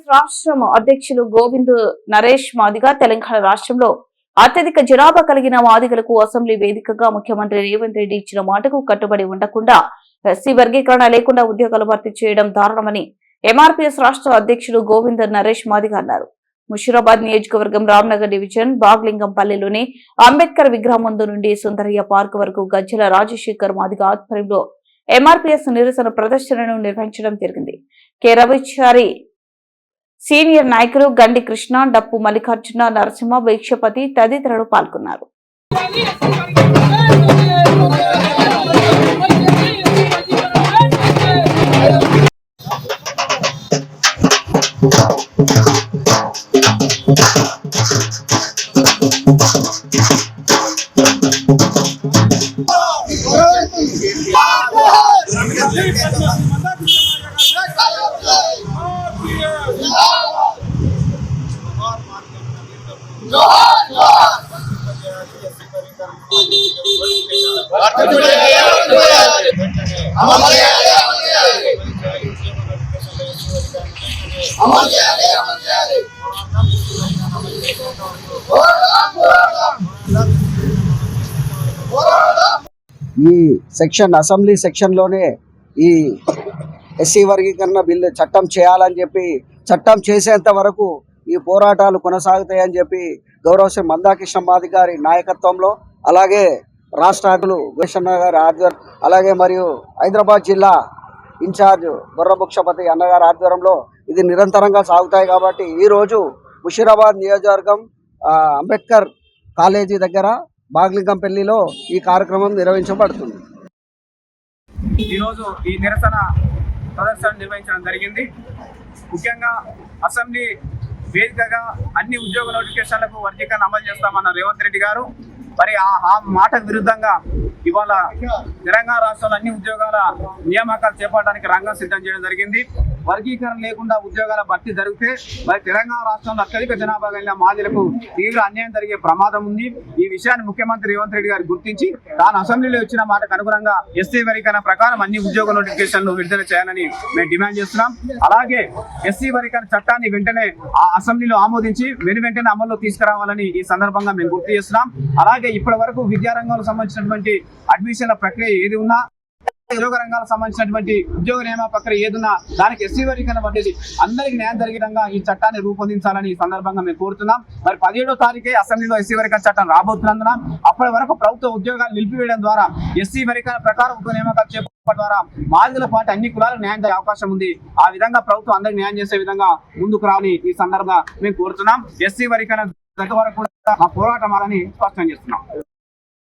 రాష్ట్రం అధ్యక్షులు గోవింద్ నరేష్ మాదిగ తెలంగాణ రాష్ట్రంలో అత్యధిక జనాభా కలిగిన మాదిగలకు అసెంబ్లీ వేదికగా ముఖ్యమంత్రి రేవంత్ రెడ్డి ఇచ్చిన మాటకు కట్టుబడి ఉండకుండా ఎస్సీ వర్గీకరణ లేకుండా ఉద్యోగాలు భర్తీ చేయడం దారుణమని ఎంఆర్పీఎస్ రాష్ట్ర అధ్యక్షుడు గోవింద్ నరేష్ మాదిగ అన్నారు. ముషీరాబాద్ నియోజకవర్గం రామ్నగర్ డివిజన్ బాగ్లింగంపల్లిలోని అంబేద్కర్ విగ్రహం ముందు నుండి సుందరయ్య పార్క్ వరకు గజ్జల రాజశేఖర్ మాదిగ ఆధ్వర్యంలో ఎంఆర్పీఎస్ నిరసన ప్రదర్శనను నిర్వహించడం జరిగింది. కె రవిచారి సీనియర్ నాయకులు గండి కృష్ణ, డప్పు మల్లికార్జున, నరసింహ, భిక్షపతి తదితరులు పాల్గొన్నారు. ఈ సెక్షన్ అసెంబ్లీ సెక్షన్లోనే ఈ ఎస్సీ వర్గీకరణ బిల్లు చట్టం చేయాలని చెప్పి చట్టం చేసేంత వరకు ఈ పోరాటాలు కొనసాగుతాయని చెప్పి గౌరవ శ్రీ మందాకృష్ణ మాదిగ గారి నాయకత్వంలో, అలాగే రాష్ట్ర నాయకులు వేషన్న గారి ఆధ్వర్యం, అలాగే మరియు హైదరాబాద్ జిల్లా ఇన్ఛార్జ్ బుర్రభిక్షపతి అన్నగారి ఆధ్వర్యంలో ఇది నిరంతరంగా సాగుతాయి. కాబట్టి ఈరోజు ముషీరాబాద్ నియోజకవర్గం అంబేద్కర్ కాలేజీ దగ్గర బాగ్లింగంపల్లిలో ఈ కార్యక్రమం నిర్వహించబడుతుంది. ఈరోజు ఈ నిరసన ప్రదర్శన నిర్వహించడం జరిగింది. ముఖ్యంగా అసెంబ్లీ వేదికగా అన్ని ఉద్యోగ నోటిఫికేషన్లకు వర్గీకరణ అమలు చేస్తామన్న రేవంత్ రెడ్డి గారు మరి ఆ మాటకు విరుద్ధంగా ఇవాళ తెలంగాణ రాష్ట్రంలో అన్ని ఉద్యోగాల నియామకాలు చేపట్టడానికి రంగం సిద్ధం చేయడం జరిగింది. వర్గీకరణ లేకుండా ఉద్యోగాల భర్తీ జరిగితే మరి తెలంగాణ రాష్ట్రంలో అత్యధిక జనాభా కలిగిన మాదిలకు తీవ్ర అన్యాయం జరిగే ప్రమాదం ఉంది. ఈ విషయాన్ని ముఖ్యమంత్రి రేవంత్ రెడ్డి గారు గుర్తించి తాను అసెంబ్లీలో ఇచ్చిన మాటకు అనుగుణంగా ఎస్సీ వర్గీకరణ ప్రకారం అన్ని ఉద్యోగ నోటిఫికేషన్లు విడుదల చేయాలని మేము డిమాండ్ చేస్తున్నాం. అలాగే ఎస్సీ వర్గీకరణ చట్టాన్ని వెంటనే ఆ అసెంబ్లీలో ఆమోదించి వెంటనే అమల్లో తీసుకురావాలని ఈ సందర్భంగా మేము గుర్తు చేస్తున్నాం. అలాగే ఇప్పటి వరకు విద్యారంగంలో సంబంధించినటువంటి అడ్మిషన్ల ప్రక్రియ ఏది ఉన్నా, ఉద్యోగ రంగాలకు సంబంధించినటువంటి ఉద్యోగ నియమ ప్రక్రియ ఏదున్నా దానికి ఎస్సీ వర్గీకరణ వంటిది అందరికి న్యాయం జరిగే విధంగా ఈ చట్టాన్ని రూపొందించాలని ఈ సందర్భంగా మేము కోరుతున్నాం. మరి 17వ తారీఖే అసెంబ్లీలో ఎస్సీ వర్గీకరణ చట్టం రాబోతున్నందున అప్పటి వరకు ప్రభుత్వ ఉద్యోగాలు నిలిపివేయడం ద్వారా ఎస్సీ వర్గీకరణ ప్రకారం ఉద్యోగ నియామకాలు చేపట్టడం ద్వారా మాదిగల పాటు అన్ని కులాలకు న్యాయం జరిగే అవకాశం ఉంది. ఆ విధంగా ప్రభుత్వం అందరికి న్యాయం చేసే విధంగా ముందుకు రావాలని ఈ సందర్భంగా మేము కోరుతున్నాం. ఎస్సీ వర్గీకరణ వరకు మా పోరాటం స్పష్టం చేస్తున్నాం.